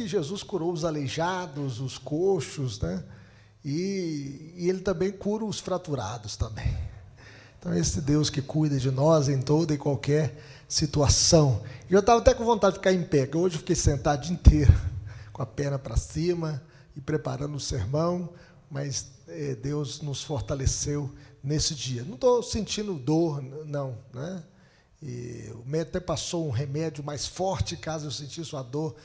Jesus curou os aleijados, os coxos, né? E Ele também cura os fraturados também. Então, esse Deus que cuida de nós em toda e qualquer situação. E eu estava até com vontade de ficar em pé, que hoje eu fiquei sentado o dia inteiro, com a perna para cima e preparando o sermão, mas Deus nos fortaleceu nesse dia. Não estou sentindo dor, não, né? E o médico até passou um remédio mais forte, caso eu sentisse uma dor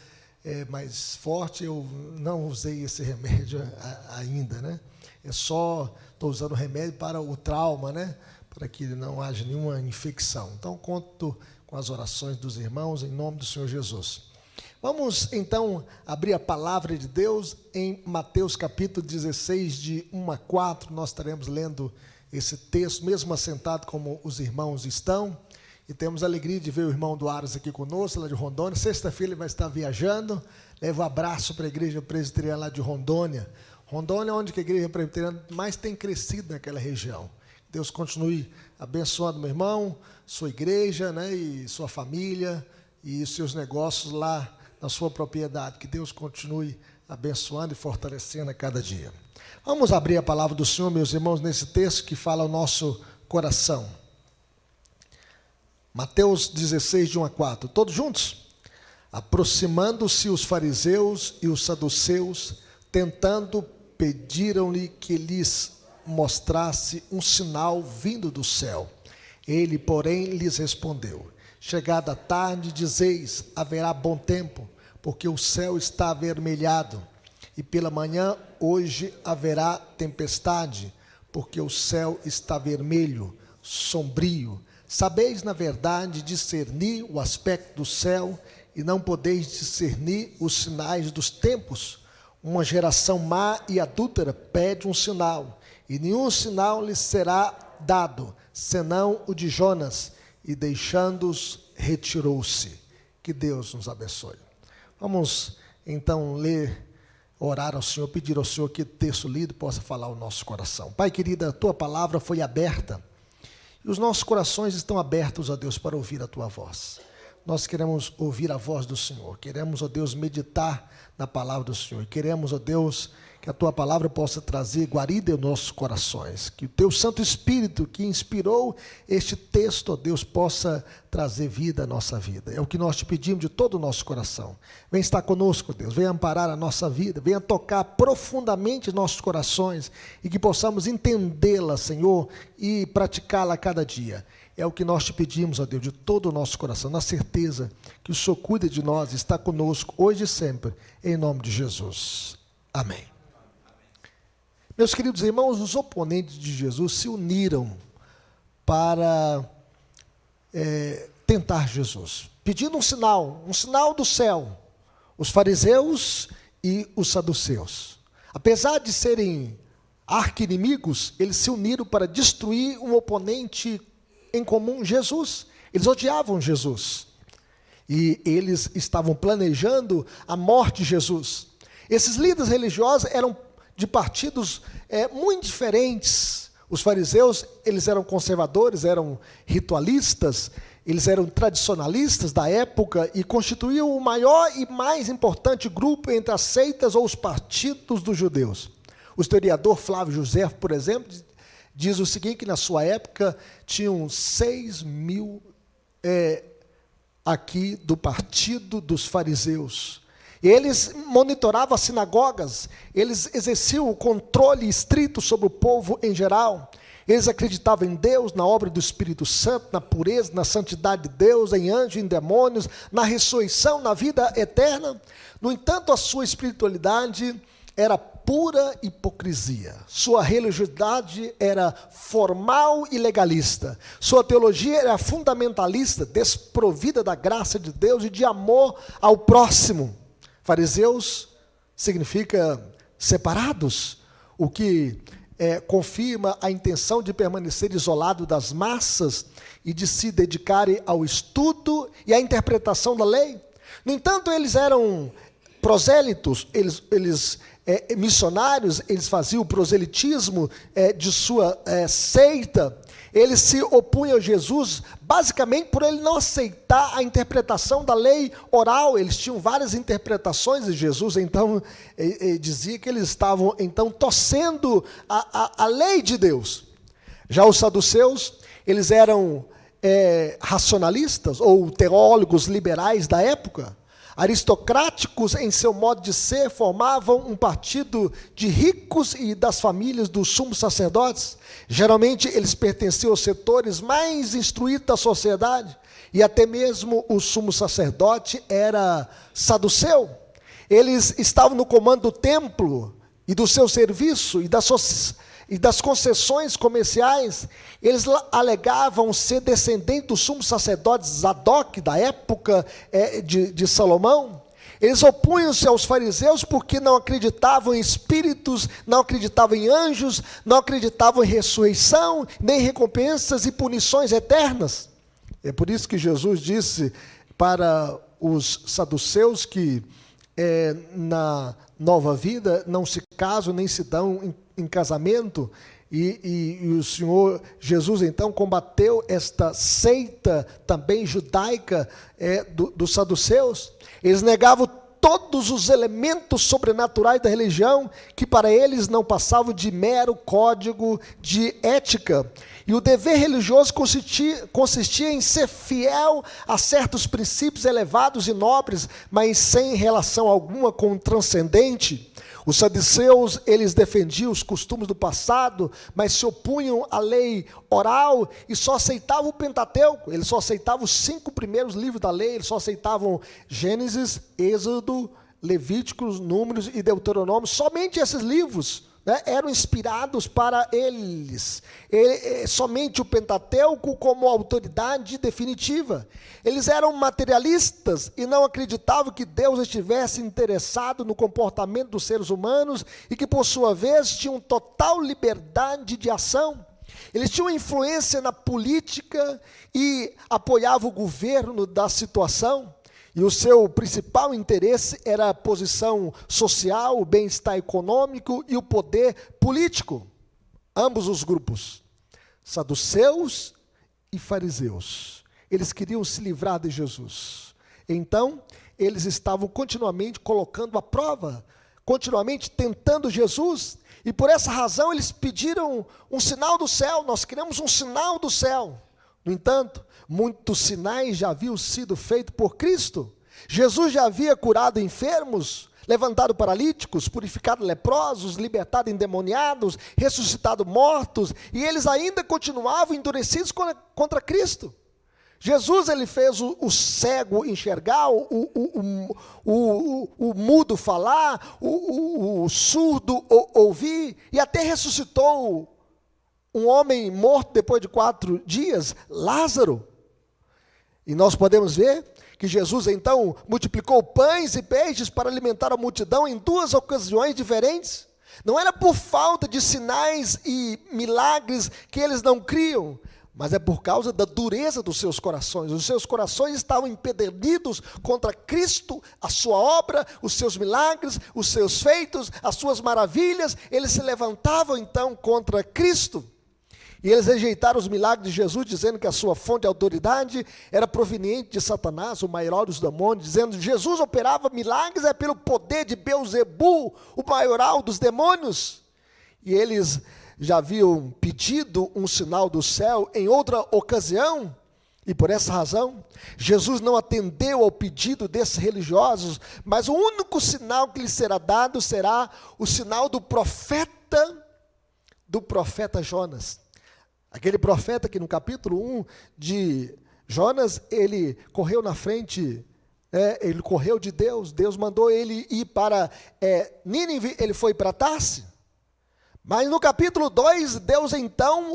mais forte, eu não usei esse remédio ainda, né? Estou usando o remédio para o trauma, né? Para que não haja nenhuma infecção. Então, conto com as orações dos irmãos, em nome do Senhor Jesus. Vamos, então, abrir a palavra de Deus em Mateus capítulo 16, de 1 a 4. Nós estaremos lendo esse texto, mesmo assentado como os irmãos estão. E temos a alegria de ver o irmão Duares aqui conosco, lá de Rondônia. Sexta-feira ele vai estar viajando. Levo um abraço para a igreja presbiteriana lá de Rondônia. Rondônia é onde a igreja presbiteriana mais tem crescido naquela região. Deus continue abençoando meu irmão, sua igreja, né, e sua família e os seus negócios lá na sua propriedade. Que Deus continue abençoando e fortalecendo a cada dia. Vamos abrir a palavra do Senhor, meus irmãos, nesse texto que fala ao nosso coração. Mateus 16, de 1 a 4. Todos juntos? Aproximando-se os fariseus e os saduceus, tentando, pediram-lhe que lhes mostrasse um sinal vindo do céu. Ele, porém, lhes respondeu: chegada a tarde, dizeis, haverá bom tempo, porque o céu está avermelhado, e pela manhã, hoje, haverá tempestade, porque o céu está vermelho, sombrio. Sabeis, na verdade, discernir o aspecto do céu, e não podeis discernir os sinais dos tempos? Uma geração má e adúltera pede um sinal, e nenhum sinal lhes será dado, senão o de Jonas, e deixando-os, retirou-se. Que Deus nos abençoe. Vamos então ler, orar ao Senhor, pedir ao Senhor que o texto lido possa falar ao nosso coração. Pai querido, a tua palavra foi aberta, e os nossos corações estão abertos, ó Deus, para ouvir a tua voz. Nós queremos ouvir a voz do Senhor, queremos, ó Deus, meditar na palavra do Senhor, queremos, ó Deus, que a tua palavra possa trazer guarida em nossos corações, que o teu Santo Espírito que inspirou este texto, ó Deus, possa trazer vida à nossa vida. É o que nós te pedimos de todo o nosso coração. Vem estar conosco, Deus, venha amparar a nossa vida, venha tocar profundamente nossos corações e que possamos entendê-la, Senhor, e praticá-la a cada dia. É o que nós te pedimos, ó Deus, de todo o nosso coração, na certeza que o Senhor cuida de nós, está conosco, hoje e sempre, em nome de Jesus. Amém. Meus queridos irmãos, os oponentes de Jesus se uniram para tentar Jesus, pedindo um sinal do céu, os fariseus e os saduceus. Apesar de serem arqui-inimigos, eles se uniram para destruir um oponente em comum, Jesus. Eles odiavam Jesus e eles estavam planejando a morte de Jesus. Esses líderes religiosos eram de partidos muito diferentes. Os fariseus, eles eram conservadores, eram ritualistas, eles eram tradicionalistas da época e constituíam o maior e mais importante grupo entre as seitas ou os partidos dos judeus. O historiador Flávio José, por exemplo, diz o seguinte, que na sua época tinham 6.000 aqui do partido dos fariseus. Eles monitoravam as sinagogas, eles exerciam o controle estrito sobre o povo em geral. Eles acreditavam em Deus, na obra do Espírito Santo, na pureza, na santidade de Deus, em anjos, em demônios, na ressurreição, na vida eterna. No entanto, a sua espiritualidade era pura hipocrisia. Sua religiosidade era formal e legalista. Sua teologia era fundamentalista, desprovida da graça de Deus e de amor ao próximo. Fariseus significa separados, o que confirma a intenção de permanecer isolado das massas e de se dedicarem ao estudo e à interpretação da lei. No entanto, eles eram prosélitos, eles missionários, eles faziam o proselitismo de sua seita. Eles se opunham a Jesus, basicamente por ele não aceitar a interpretação da lei oral. Eles tinham várias interpretações de Jesus, então ele dizia que eles estavam então torcendo a lei de Deus. Já os saduceus, eles eram racionalistas ou teólogos liberais da época. Aristocráticos em seu modo de ser, formavam um partido de ricos e das famílias dos sumos sacerdotes. Geralmente eles pertenciam aos setores mais instruídos da sociedade, e até mesmo o sumo sacerdote era saduceu. Eles estavam no comando do templo e do seu serviço e das concessões comerciais. Eles alegavam ser descendentes do sumo sacerdote Zadok, da época de Salomão. Eles opunham-se aos fariseus porque não acreditavam em espíritos, não acreditavam em anjos, não acreditavam em ressurreição, nem recompensas e punições eternas. É por isso que Jesus disse para os saduceus que na nova vida não se casam nem se dão em casamento, e o Senhor Jesus então combateu esta seita também judaica dos saduceus. Eles negavam todos os elementos sobrenaturais da religião, que para eles não passavam de mero código de ética. E o dever religioso consistia em ser fiel a certos princípios elevados e nobres, mas sem relação alguma com o transcendente. Os saduceus, eles defendiam os costumes do passado, mas se opunham à lei oral e só aceitavam o Pentateuco. Eles só aceitavam os 5 primeiros livros da lei, eles só aceitavam Gênesis, Êxodo, Levíticos, Números e Deuteronômio. Somente esses livros eram inspirados para eles. Somente o Pentateuco como autoridade definitiva. Eles eram materialistas e não acreditavam que Deus estivesse interessado no comportamento dos seres humanos e que, por sua vez, tinham total liberdade de ação. Eles tinham influência na política e apoiavam o governo da situação. E o seu principal interesse era a posição social, o bem-estar econômico e o poder político. Ambos os grupos, saduceus e fariseus, eles queriam se livrar de Jesus. Então, eles estavam continuamente colocando à prova, continuamente tentando Jesus, e por essa razão eles pediram um sinal do céu. Nós queremos um sinal do céu. No entanto, muitos sinais já haviam sido feitos por Cristo. Jesus já havia curado enfermos, levantado paralíticos, purificado leprosos, libertado endemoniados, ressuscitado mortos, e eles ainda continuavam endurecidos contra Cristo. Jesus, ele fez o cego enxergar, o mudo falar, o surdo ouvir, e até ressuscitou um homem morto depois de 4 dias, Lázaro. E nós podemos ver que Jesus então multiplicou pães e peixes para alimentar a multidão em 2 ocasiões diferentes. Não era por falta de sinais e milagres que eles não criam, mas é por causa da dureza dos seus corações. Os seus corações estavam empedernidos contra Cristo, a sua obra, os seus milagres, os seus feitos, as suas maravilhas. Eles se levantavam então contra Cristo. E eles rejeitaram os milagres de Jesus, dizendo que a sua fonte de autoridade era proveniente de Satanás, o maioral dos demônios, dizendo que Jesus operava milagres pelo poder de Beelzebu, o maioral dos demônios. E eles já haviam pedido um sinal do céu em outra ocasião, e por essa razão, Jesus não atendeu ao pedido desses religiosos, mas o único sinal que lhes será dado será o sinal do profeta Jonas. Aquele profeta que no capítulo 1 de Jonas, ele correu na frente, ele correu de Deus. Deus mandou ele ir para Nínive, ele foi para Tarse. Mas no capítulo 2, Deus então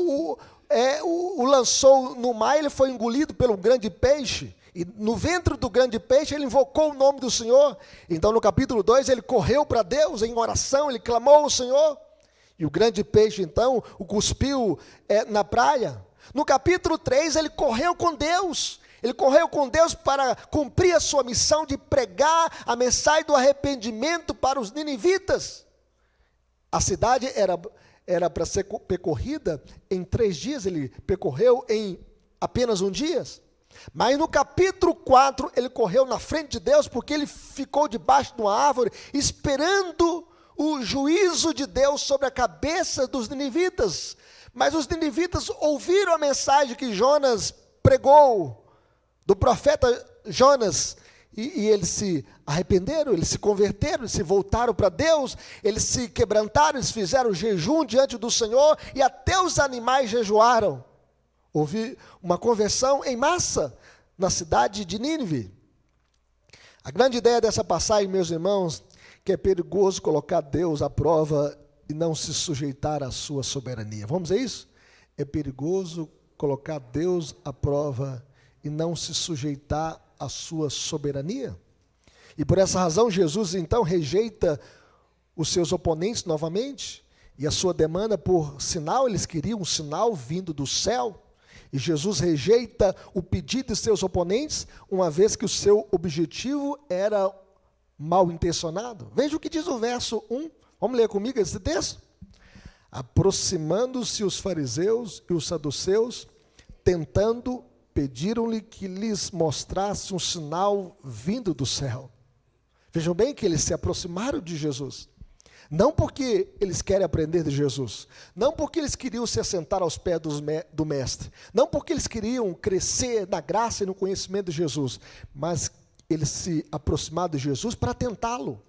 o lançou no mar, ele foi engolido pelo grande peixe. E no ventre do grande peixe ele invocou o nome do Senhor. Então no capítulo 2 ele correu para Deus em oração, ele clamou ao Senhor. E o grande peixe, então, o cuspiu na praia. No capítulo 3, ele correu com Deus. Ele correu com Deus para cumprir a sua missão de pregar a mensagem do arrependimento para os ninivitas. A cidade era para ser percorrida em 3 dias, ele percorreu em apenas 1 dia. Mas no capítulo 4, ele correu na frente de Deus, porque ele ficou debaixo de uma árvore, esperando o juízo de Deus sobre a cabeça dos ninivitas. Mas os ninivitas ouviram a mensagem que Jonas pregou, do profeta Jonas, e eles se arrependeram, eles se converteram, eles se voltaram para Deus, eles se quebrantaram, eles fizeram jejum diante do Senhor, e até os animais jejuaram. Houve uma conversão em massa na cidade de Nínive. A grande ideia dessa passagem, meus irmãos, que é perigoso colocar Deus à prova e não se sujeitar à sua soberania. Vamos dizer isso? É perigoso colocar Deus à prova e não se sujeitar à sua soberania. E por essa razão, Jesus então rejeita os seus oponentes novamente, e a sua demanda por sinal, eles queriam um sinal vindo do céu. E Jesus rejeita o pedido de seus oponentes, uma vez que o seu objetivo era mal intencionado. Veja o que diz o verso 1. Vamos ler comigo esse texto? Aproximando-se os fariseus e os saduceus, tentando, pediram-lhe que lhes mostrasse um sinal vindo do céu. Vejam bem que eles se aproximaram de Jesus. Não porque eles querem aprender de Jesus, não porque eles queriam se assentar aos pés do Mestre, não porque eles queriam crescer na graça e no conhecimento de Jesus, mas eles se aproximaram de Jesus para tentá-lo,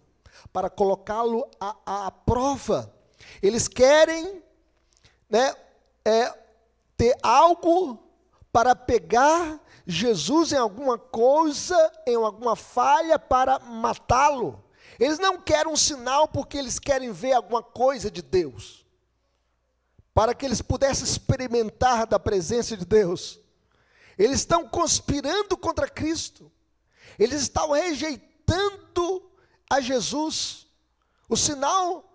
para colocá-lo à prova. Eles querem, ter algo para pegar Jesus em alguma coisa, em alguma falha, para matá-lo. Eles não querem um sinal porque eles querem ver alguma coisa de Deus, para que eles pudessem experimentar da presença de Deus. Eles estão conspirando contra Cristo, eles estão rejeitando a Jesus. O sinal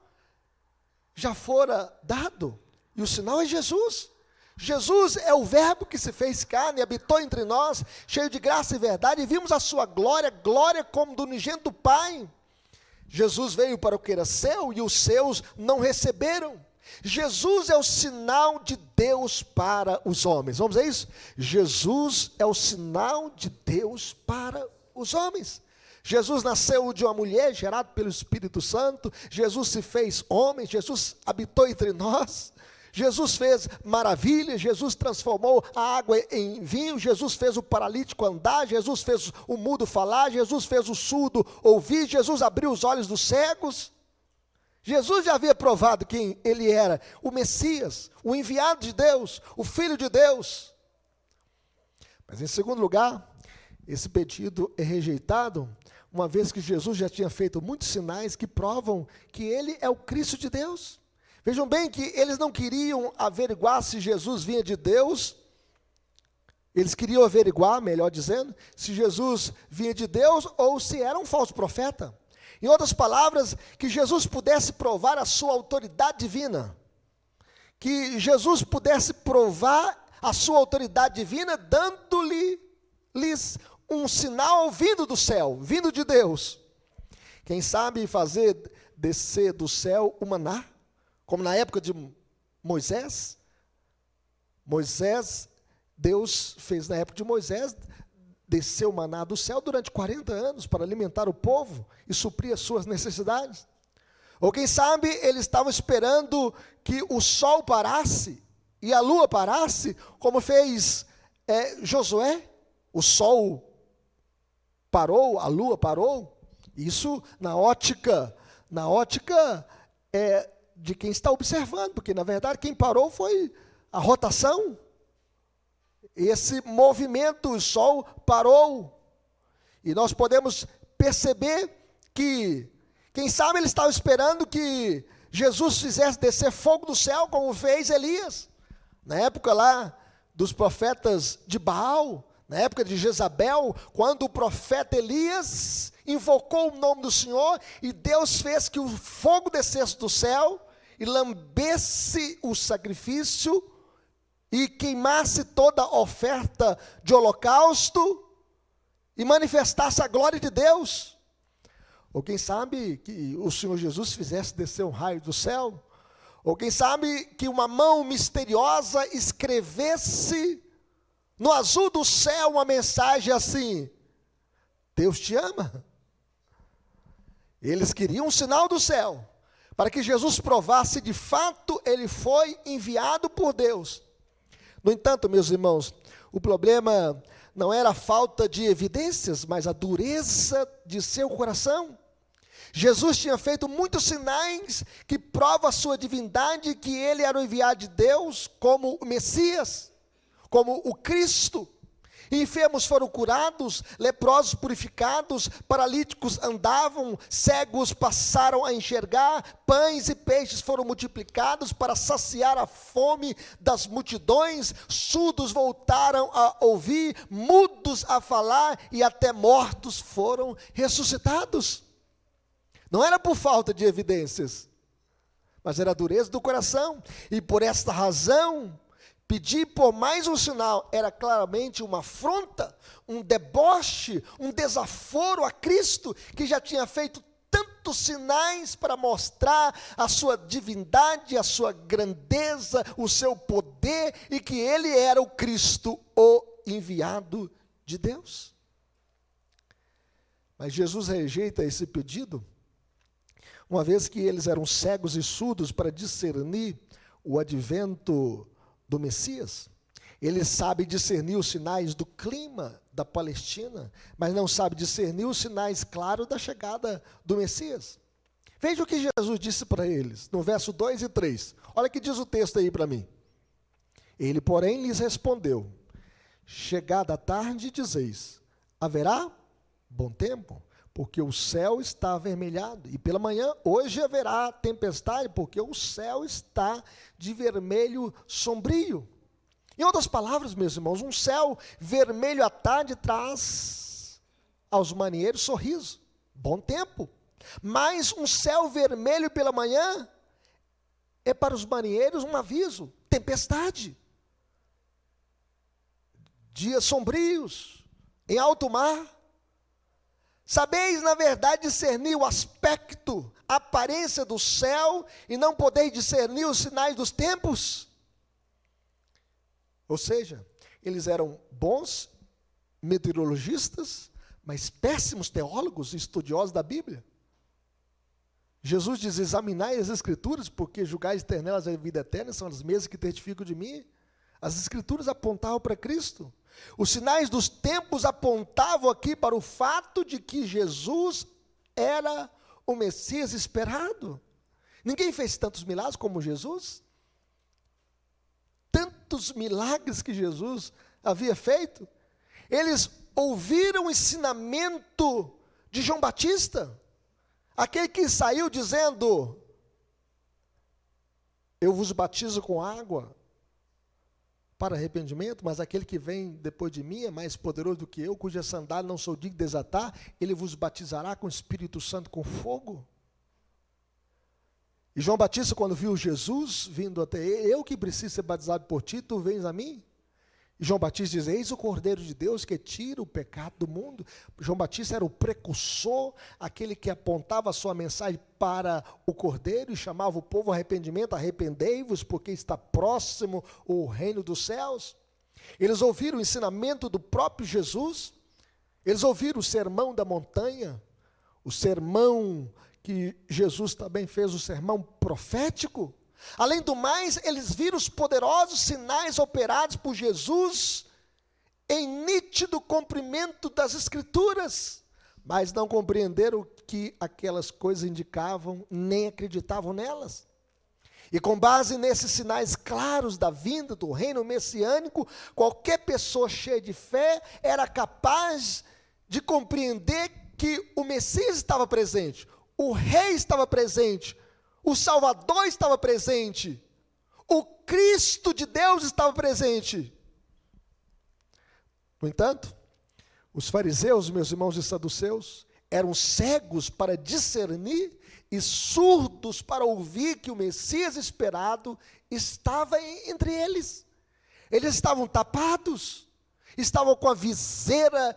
já fora dado, e o sinal é Jesus. Jesus é o verbo que se fez carne, habitou entre nós, cheio de graça e verdade, e vimos a sua glória, glória como do unigênito do Pai. Jesus veio para o que era seu, e os seus não receberam. Jesus é o sinal de Deus para os homens. Vamos dizer isso? Jesus é o sinal de Deus para os homens. Jesus nasceu de uma mulher, gerado pelo Espírito Santo. Jesus se fez homem, Jesus habitou entre nós. Jesus fez maravilhas, Jesus transformou a água em vinho, Jesus fez o paralítico andar, Jesus fez o mudo falar, Jesus fez o surdo ouvir, Jesus abriu os olhos dos cegos. Jesus já havia provado quem ele era, o Messias, o enviado de Deus, o Filho de Deus. Mas em segundo lugar, esse pedido é rejeitado, uma vez que Jesus já tinha feito muitos sinais que provam que ele é o Cristo de Deus. Vejam bem que eles não queriam averiguar se Jesus vinha de Deus, eles queriam averiguar, melhor dizendo, se Jesus vinha de Deus ou se era um falso profeta. Em outras palavras, que Jesus pudesse provar a sua autoridade divina, que Jesus pudesse provar a sua autoridade divina, dando-lhes um sinal vindo do céu, vindo de Deus. Quem sabe fazer descer do céu o maná, como na época de Moisés. Deus fez na época de Moisés, desceu o maná do céu durante 40 anos para alimentar o povo e suprir as suas necessidades. Ou quem sabe eles estavam esperando que o sol parasse e a lua parasse, como fez Josué. O sol parou, a lua parou. Isso na ótica de quem está observando, porque na verdade quem parou foi a rotação. Esse movimento, o sol parou. E nós podemos perceber que, quem sabe ele estava esperando que Jesus fizesse descer fogo do céu, como fez Elias. Na época lá dos profetas de Baal, na época de Jezabel, quando o profeta Elias invocou o nome do Senhor, e Deus fez que o fogo descesse do céu, e lambesse o sacrifício, e queimasse toda a oferta de holocausto, e manifestasse a glória de Deus. Ou quem sabe que o Senhor Jesus fizesse descer um raio do céu, Ou quem sabe que uma mão misteriosa escrevesse no azul do céu uma mensagem assim: Deus te ama. Eles queriam um sinal do céu, para que Jesus provasse de fato ele foi enviado por Deus. No entanto, meus irmãos, o problema não era a falta de evidências, mas a dureza de seu coração. Jesus tinha feito muitos sinais que provam a sua divindade, que ele era o enviado de Deus como o Messias, como o Cristo. Enfermos foram curados, leprosos purificados, paralíticos andavam, cegos passaram a enxergar, pães e peixes foram multiplicados para saciar a fome das multidões, surdos voltaram a ouvir, mudos a falar e até mortos foram ressuscitados. Não era por falta de evidências, mas era a dureza do coração, e por esta razão, pedir por mais um sinal era claramente uma afronta, um deboche, um desaforo a Cristo, que já tinha feito tantos sinais para mostrar a sua divindade, a sua grandeza, o seu poder, e que ele era o Cristo, o enviado de Deus. Mas Jesus rejeita esse pedido, uma vez que eles eram cegos e surdos para discernir o advento do Messias. Ele sabe discernir os sinais do clima da Palestina, mas não sabe discernir os sinais claros da chegada do Messias. Veja o que Jesus disse para eles, no verso 2 e 3. Olha o que diz o texto aí para mim. Ele, porém, lhes respondeu: chegada a tarde, dizeis, haverá bom tempo, porque o céu está avermelhado, e pela manhã, hoje haverá tempestade, porque o céu está de vermelho sombrio. Em outras palavras, meus irmãos, um céu vermelho à tarde traz aos marinheiros sorriso, bom tempo. Mas um céu vermelho pela manhã é para os marinheiros um aviso, tempestade. Dias sombrios, em alto mar. Sabeis, na verdade, discernir o aspecto, a aparência do céu, e não podeis discernir os sinais dos tempos? Ou seja, eles eram bons meteorologistas, mas péssimos teólogos e estudiosos da Bíblia. Jesus diz: examinai as Escrituras, porque julgais ter nelas a vida eterna, são as mesmas que testificam de mim. As Escrituras apontavam para Cristo. Os sinais dos tempos apontavam aqui para o fato de que Jesus era o Messias esperado. Ninguém fez tantos milagres como Jesus. Tantos milagres que Jesus havia feito. Eles ouviram o ensinamento de João Batista, aquele que saiu dizendo: eu vos batizo com água para arrependimento, mas aquele que vem depois de mim é mais poderoso do que eu, cuja sandália não sou digno de desatar, ele vos batizará com o Espírito Santo com fogo. E João Batista, quando viu Jesus vindo até ele: eu que preciso ser batizado por ti, tu vens a mim? E João Batista diz: eis o Cordeiro de Deus que tira o pecado do mundo. João Batista era o precursor, aquele que apontava a sua mensagem para o Cordeiro e chamava o povo ao arrependimento: arrependei-vos, porque está próximo o reino dos céus. Eles ouviram o ensinamento do próprio Jesus, eles ouviram o sermão da montanha, o sermão que Jesus também fez, o sermão profético. Além do mais, eles viram os poderosos sinais operados por Jesus em nítido cumprimento das Escrituras, mas não compreenderam o que aquelas coisas indicavam, nem acreditavam nelas. E com base nesses sinais claros da vinda do reino messiânico, qualquer pessoa cheia de fé era capaz de compreender que o Messias estava presente, o Rei estava presente, o Salvador estava presente, o Cristo de Deus estava presente. No entanto, os fariseus, meus irmãos e saduceus, eram cegos para discernir e surdos para ouvir que o Messias esperado estava entre eles. Eles estavam tapados, estavam com a viseira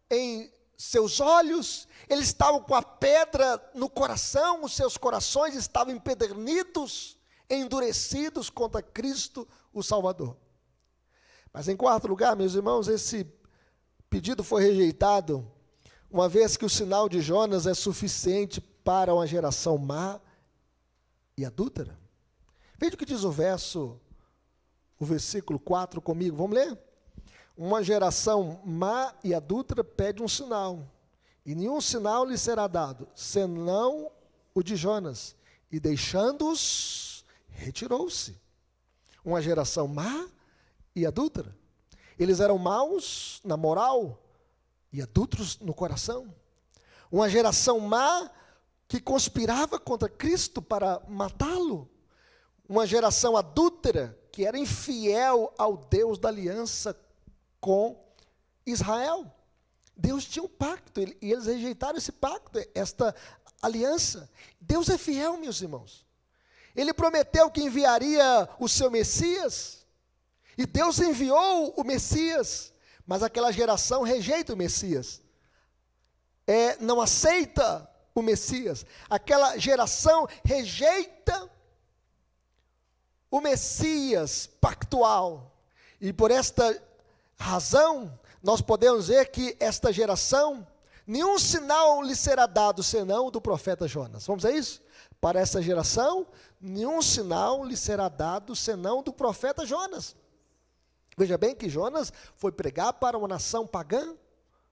em seus olhos, eles estavam com a pedra no coração, os seus corações estavam empedernidos, endurecidos contra Cristo, o Salvador. Mas em quarto lugar, meus irmãos, esse pedido foi rejeitado, uma vez que o sinal de Jonas é suficiente para uma geração má e adúltera. Veja o que diz o versículo 4 comigo, vamos ler? Uma geração má e adúltera pede um sinal, e nenhum sinal lhe será dado, senão o de Jonas, e deixando-os, retirou-se. Uma geração má e adúltera. Eles eram maus na moral e adúlteros no coração. Uma geração má que conspirava contra Cristo para matá-lo. Uma geração adúltera que era infiel ao Deus da aliança com Israel. Deus tinha um pacto e eles rejeitaram esse pacto, esta aliança. Deus é fiel, meus irmãos. Ele prometeu que enviaria o seu Messias, e Deus enviou o Messias, mas aquela geração rejeita o Messias, não aceita o Messias. Aquela geração rejeita o Messias pactual, e por esta razão, nós podemos ver que esta geração, nenhum sinal lhe será dado, senão o do profeta Jonas. Vamos a isso? Para essa geração, nenhum sinal lhe será dado, senão do profeta Jonas. Veja bem que Jonas foi pregar para uma nação pagã,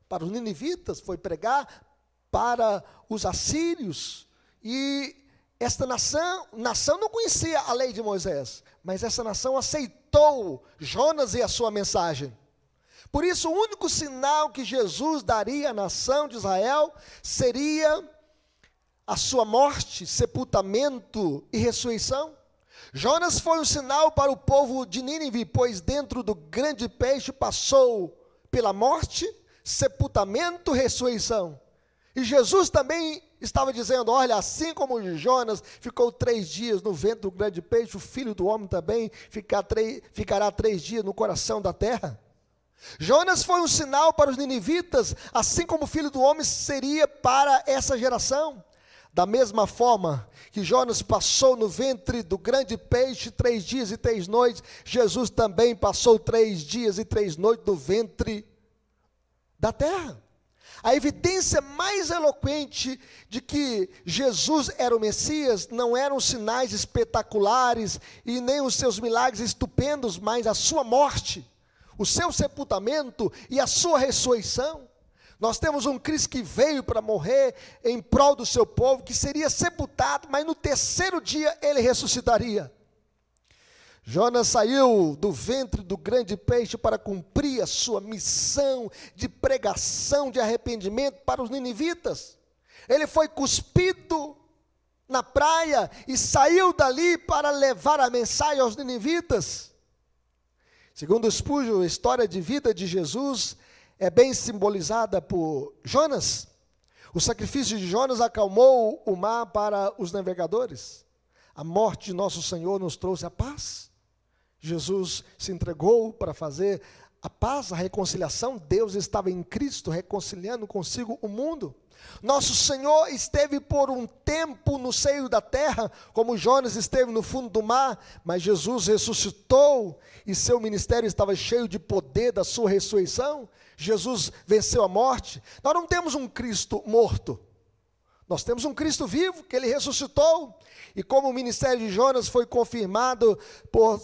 para os ninivitas, foi pregar para os assírios, e esta nação não conhecia a lei de Moisés, mas essa nação aceitou Jonas e a sua mensagem. Por isso, o único sinal que Jesus daria à nação de Israel seria a sua morte, sepultamento e ressurreição. Jonas foi um sinal para o povo de Nínive, pois dentro do grande peixe passou pela morte, sepultamento e ressurreição. E Jesus também estava dizendo, olha, assim como Jonas ficou 3 dias no ventre do grande peixe, o Filho do Homem também ficará 3 dias no coração da terra. Jonas foi um sinal para os ninivitas, assim como o Filho do Homem seria para essa geração. Da mesma forma que Jonas passou no ventre do grande peixe 3 dias e 3 noites, Jesus também passou 3 dias e 3 noites no ventre da terra. A evidência mais eloquente de que Jesus era o Messias não eram os sinais espetaculares e nem os seus milagres estupendos, mas a sua morte, o seu sepultamento e a sua ressurreição. Nós temos um Cristo que veio para morrer em prol do seu povo, que seria sepultado, mas no 3º dia ele ressuscitaria. Jonas saiu do ventre do grande peixe para cumprir a sua missão de pregação, de arrependimento para os ninivitas. Ele foi cuspido na praia e saiu dali para levar a mensagem aos ninivitas. Segundo Spurgeon, a história de vida de Jesus é bem simbolizada por Jonas. O sacrifício de Jonas acalmou o mar para os navegadores. A morte de nosso Senhor nos trouxe a paz. Jesus se entregou para fazer a paz, a reconciliação. Deus estava em Cristo reconciliando consigo o mundo. Nosso Senhor esteve por um tempo no seio da terra, como Jonas esteve no fundo do mar, mas Jesus ressuscitou e seu ministério estava cheio de poder da sua ressurreição. Jesus venceu a morte. Nós não temos um Cristo morto, nós temos um Cristo vivo, que ele ressuscitou. E como o ministério de Jonas foi confirmado por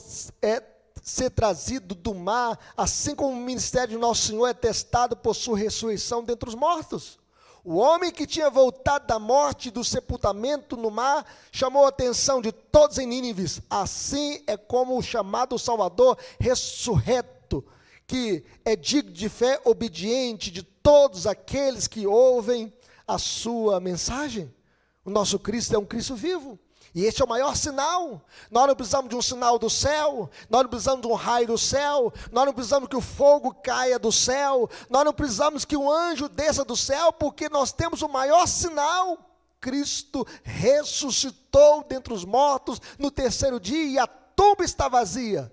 ser trazido do mar, assim como o ministério de nosso Senhor é testado por sua ressurreição dentre os mortos. O homem que tinha voltado da morte e do sepultamento no mar chamou a atenção de todos em Nínive. Assim é como o chamado Salvador ressurreto, que é digno de fé, obediente de todos aqueles que ouvem a sua mensagem. O nosso Cristo é um Cristo vivo. E este é o maior sinal. Nós não precisamos de um sinal do céu, nós não precisamos de um raio do céu, nós não precisamos que o fogo caia do céu, nós não precisamos que um anjo desça do céu, porque nós temos o maior sinal. Cristo ressuscitou dentre os mortos no 3º dia e a tumba está vazia.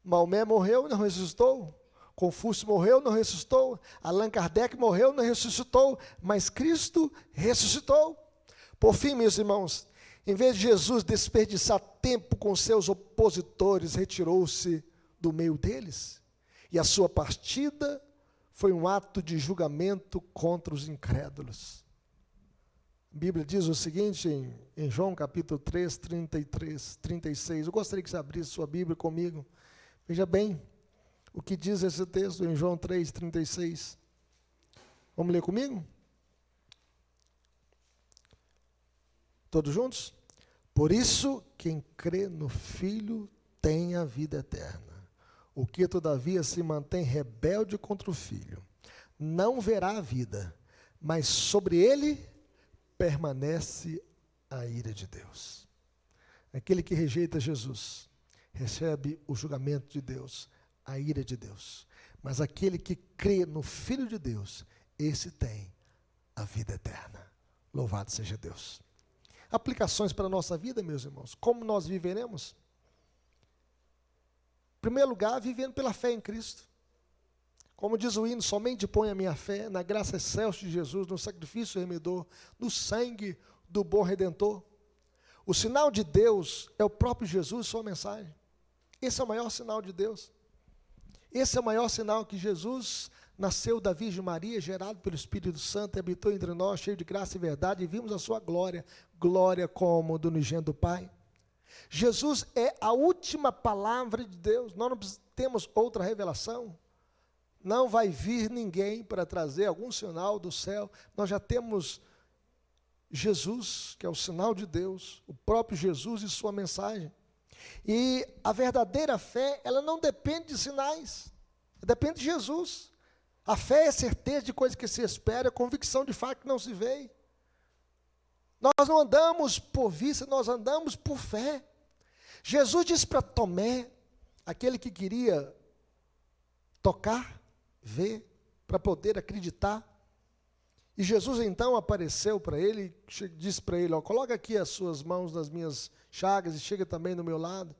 Maomé morreu, não ressuscitou. Confúcio morreu, não ressuscitou. Allan Kardec morreu, não ressuscitou. Mas Cristo ressuscitou. Por fim, meus irmãos, Em vez de Jesus desperdiçar tempo com seus opositores, retirou-se do meio deles. E a sua partida foi um ato de julgamento contra os incrédulos. A Bíblia diz o seguinte em João capítulo 3, 33, 36. Eu gostaria que você abrisse sua Bíblia comigo. Veja bem o que diz esse texto em João 3, 36. Vamos ler comigo? Todos juntos? Por isso, quem crê no Filho tem a vida eterna. O que, todavia, se mantém rebelde contra o Filho, não verá a vida, mas sobre ele permanece a ira de Deus. Aquele que rejeita Jesus recebe o julgamento de Deus, a ira de Deus. Mas aquele que crê no Filho de Deus, esse tem a vida eterna. Louvado seja Deus. Aplicações para a nossa vida, meus irmãos. Como nós viveremos? Em primeiro lugar, vivendo pela fé em Cristo. Como diz o hino, somente põe a minha fé na graça excelsa de Jesus, no sacrifício remidor, no sangue do bom Redentor. O sinal de Deus é o próprio Jesus e sua mensagem. Esse é o maior sinal de Deus. Esse é o maior sinal que Jesus nasceu da Virgem Maria, gerado pelo Espírito Santo, e habitou entre nós, cheio de graça e verdade, e vimos a sua glória, glória como do unigênito do Pai. Jesus é a última palavra de Deus, nós não temos outra revelação. Não vai vir ninguém para trazer algum sinal do céu, nós já temos Jesus, que é o sinal de Deus, o próprio Jesus e sua mensagem. E a verdadeira fé, ela não depende de sinais, depende de Jesus. A fé é certeza de coisa que se espera, é convicção de fato que não se vê. Nós não andamos por vista, nós andamos por fé. Jesus disse para Tomé, aquele que queria tocar, ver, para poder acreditar. E Jesus então apareceu para ele, disse para ele, coloca aqui as suas mãos nas minhas chagas e chega também do meu lado.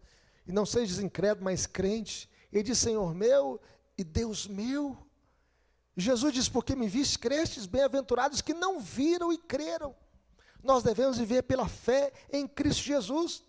E não sejas incrédulo, mas crente. Ele disse, Senhor meu e Deus meu. Jesus diz, porque me viste, crestes, bem-aventurados que não viram e creram. Nós devemos viver pela fé em Cristo Jesus.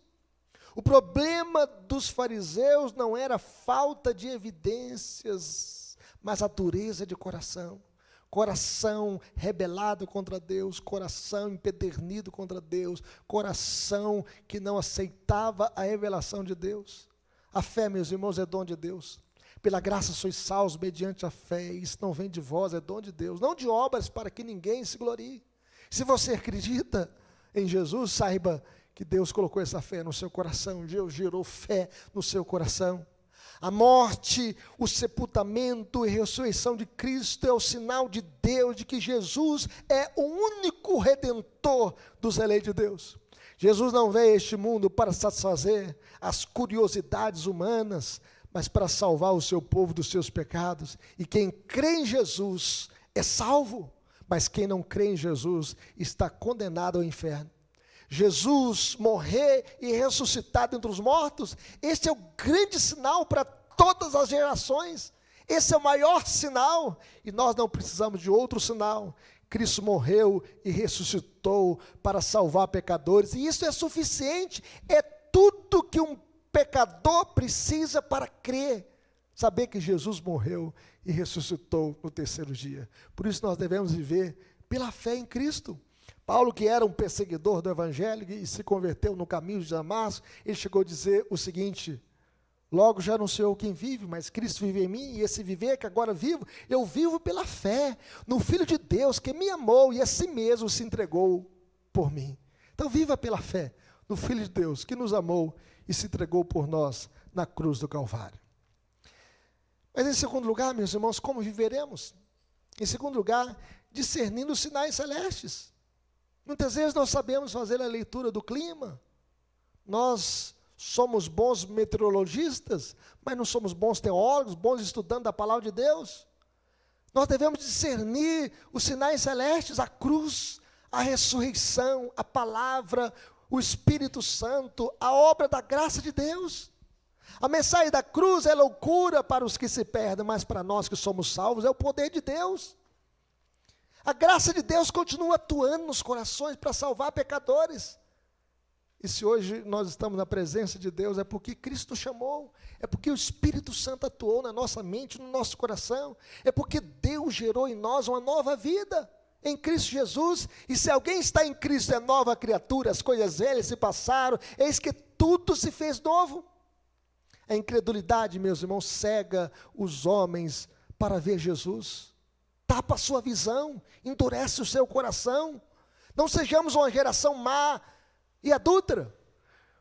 O problema dos fariseus não era falta de evidências, mas a dureza de coração. Coração rebelado contra Deus, coração empedernido contra Deus, coração que não aceitava a revelação de Deus. A fé, meus irmãos, é dom de Deus. Pela graça sois salvos mediante a fé, isso não vem de vós, é dom de Deus, não de obras para que ninguém se glorie. Se você acredita em Jesus, saiba que Deus colocou essa fé no seu coração, Deus gerou fé no seu coração. A morte, o sepultamento e ressurreição de Cristo é o sinal de Deus, de que Jesus é o único redentor dos eleitos de Deus. Jesus não veio a este mundo para satisfazer as curiosidades humanas, mas para salvar o seu povo dos seus pecados. E quem crê em Jesus é salvo, mas quem não crê em Jesus está condenado ao inferno. Jesus morrer e ressuscitar dentre os mortos, esse é o grande sinal para todas as gerações, esse é o maior sinal, e nós não precisamos de outro sinal. Cristo morreu e ressuscitou para salvar pecadores, e isso é suficiente, é tudo que um pecador precisa para crer, saber que Jesus morreu e ressuscitou no terceiro dia. Por isso nós devemos viver pela fé em Cristo. Paulo, que era um perseguidor do evangelho e se converteu no caminho de Damasco, ele chegou a dizer o seguinte, logo já não sou eu quem vive, mas Cristo vive em mim, e esse viver que agora vivo, eu vivo pela fé no Filho de Deus, que me amou e a si mesmo se entregou por mim. Então viva pela fé no Filho de Deus, que nos amou e se entregou por nós na cruz do Calvário. Mas em segundo lugar, meus irmãos, como viveremos? Em segundo lugar, discernindo os sinais celestes. Muitas vezes nós sabemos fazer a leitura do clima, nós somos bons meteorologistas, mas não somos bons teólogos, bons estudantes da palavra de Deus. Nós devemos discernir os sinais celestes, a cruz, a ressurreição, a palavra, o Espírito Santo, a obra da graça de Deus. A mensagem da cruz é loucura para os que se perdem, mas para nós que somos salvos é o poder de Deus. A graça de Deus continua atuando nos corações para salvar pecadores. E se hoje nós estamos na presença de Deus, é porque Cristo chamou, é porque o Espírito Santo atuou na nossa mente, no nosso coração, é porque Deus gerou em nós uma nova vida em Cristo Jesus. E se alguém está em Cristo, é nova criatura, as coisas velhas se passaram, eis que tudo se fez novo. A incredulidade, meus irmãos, cega os homens para ver Jesus, tapa a sua visão, endurece o seu coração. Não sejamos uma geração má e adúltera,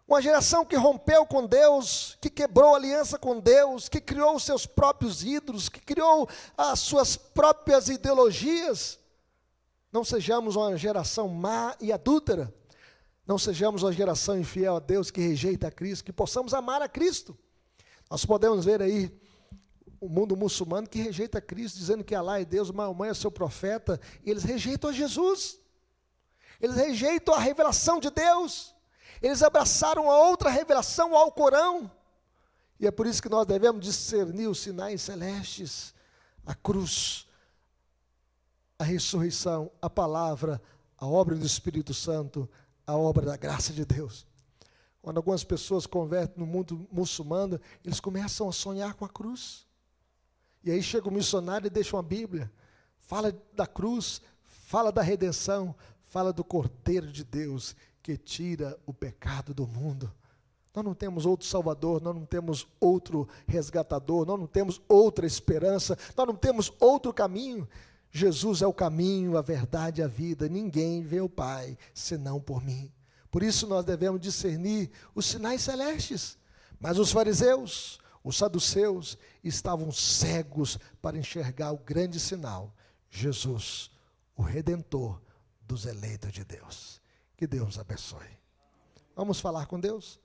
uma geração que rompeu com Deus, que quebrou a aliança com Deus, que criou os seus próprios ídolos, que criou as suas próprias ideologias. Não sejamos uma geração má e adúltera, não sejamos uma geração infiel a Deus, que rejeita a Cristo, que possamos amar a Cristo. Nós podemos ver aí o mundo muçulmano que rejeita Cristo, dizendo que Alá é Deus, Maomé é seu profeta, e eles rejeitam a Jesus. Eles rejeitam a revelação de Deus, eles abraçaram a outra revelação, ao Corão, e é por isso que nós devemos discernir os sinais celestes, a cruz, a ressurreição, a palavra, a obra do Espírito Santo, a obra da graça de Deus. Quando algumas pessoas convertem no mundo muçulmano, eles começam a sonhar com a cruz, e aí chega o missionário e deixa uma Bíblia, fala da cruz, fala da redenção, fala do Cordeiro de Deus, que tira o pecado do mundo. Nós não temos outro Salvador, nós não temos outro resgatador, nós não temos outra esperança, nós não temos outro caminho. Jesus é o caminho, a verdade e a vida. Ninguém vê o Pai, senão por mim. Por isso nós devemos discernir os sinais celestes. Mas os fariseus, os saduceus, estavam cegos para enxergar o grande sinal, Jesus, o Redentor dos eleitos de Deus. Que Deus nos abençoe. Vamos falar com Deus?